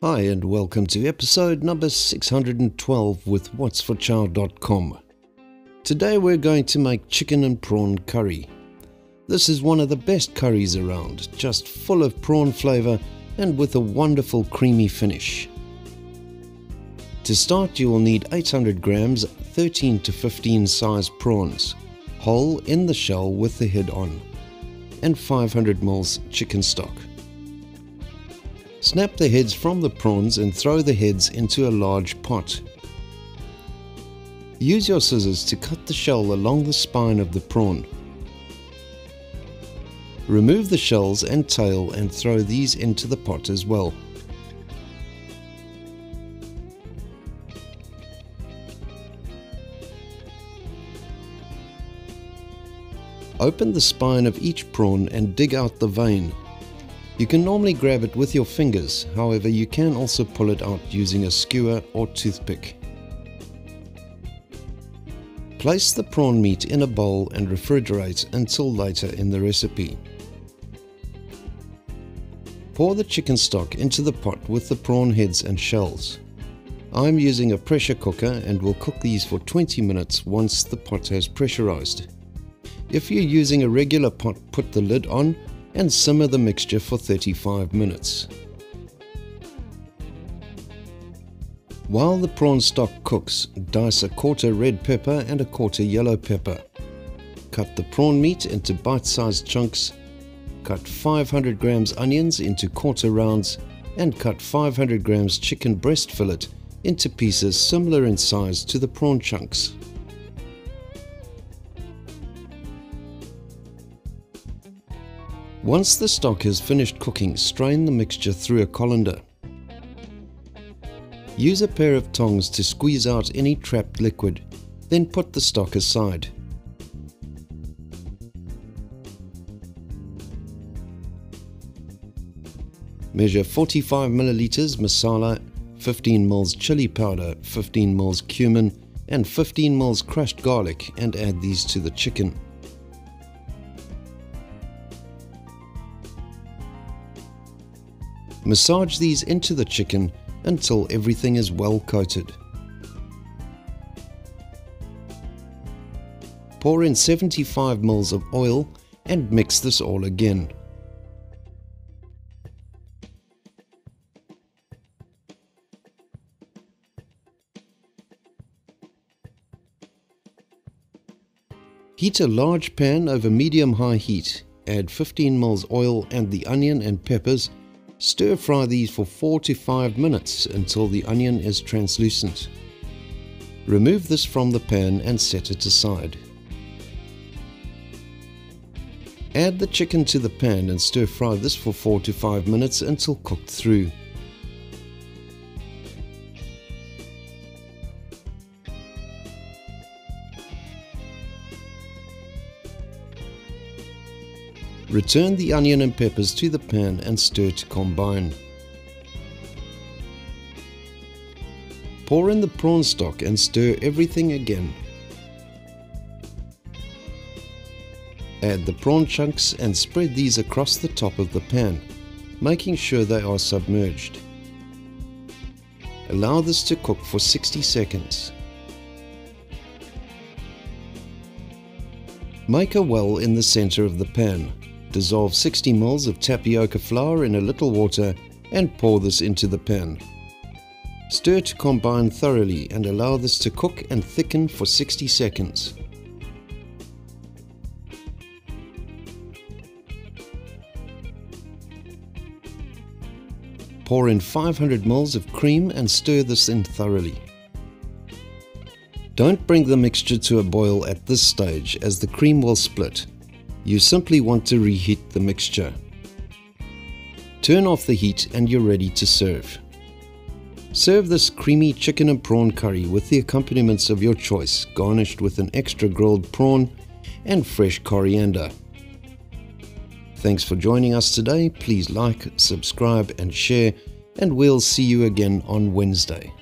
Hi and welcome to episode number 612 with whatsforchow.com. Today we're going to make chicken and prawn curry. This is one of the best curries around, just full of prawn flavor and with a wonderful creamy finish. To start, you will need 800 grams 13 to 15 size prawns, whole in the shell with the head on, and 500 ml chicken stock. Snap the heads from the prawns and throw the heads into a large pot. Use your scissors to cut the shell along the spine of the prawn. Remove the shells and tail and throw these into the pot as well. Open the spine of each prawn and dig out the vein. You can normally grab it with your fingers, however you can also pull it out using a skewer or toothpick. Place the prawn meat in a bowl and refrigerate until later in the recipe. Pour the chicken stock into the pot with the prawn heads and shells. I'm using a pressure cooker and will cook these for 20 minutes once the pot has pressurized. If you're using a regular pot, put the lid on and simmer the mixture for 35 minutes. While the prawn stock cooks, dice a quarter red pepper and a quarter yellow pepper. Cut the prawn meat into bite-sized chunks. Cut 500 grams onions into quarter rounds and cut 500 grams chicken breast fillet into pieces similar in size to the prawn chunks. Once the stock has finished cooking, strain the mixture through a colander. Use a pair of tongs to squeeze out any trapped liquid, then put the stock aside. Measure 45 milliliters masala, 15 ml chili powder, 15 ml cumin, and 15 ml crushed garlic and add these to the chicken. Massage these into the chicken until everything is well coated. Pour in 75 ml of oil and mix this all again. Heat a large pan over medium-high heat. Add 15 ml oil and the onion and peppers. Stir fry these for 4 to 5 minutes until the onion is translucent. Remove this from the pan and set it aside. Add the chicken to the pan and stir fry this for 4 to 5 minutes until cooked through. Return the onion and peppers to the pan and stir to combine. Pour in the prawn stock and stir everything again. Add the prawn chunks and spread these across the top of the pan, making sure they are submerged. Allow this to cook for 60 seconds. Make a well in the center of the pan. Dissolve 60 ml of tapioca flour in a little water and pour this into the pan. Stir to combine thoroughly and allow this to cook and thicken for 60 seconds. Pour in 500 ml of cream and stir this in thoroughly. Don't bring the mixture to a boil at this stage as the cream will split. You simply want to reheat the mixture. Turn off the heat and you're ready to serve. Serve this creamy chicken and prawn curry with the accompaniments of your choice, garnished with an extra grilled prawn and fresh coriander. Thanks for joining us today. Please like, subscribe and share, and we'll see you again on Wednesday.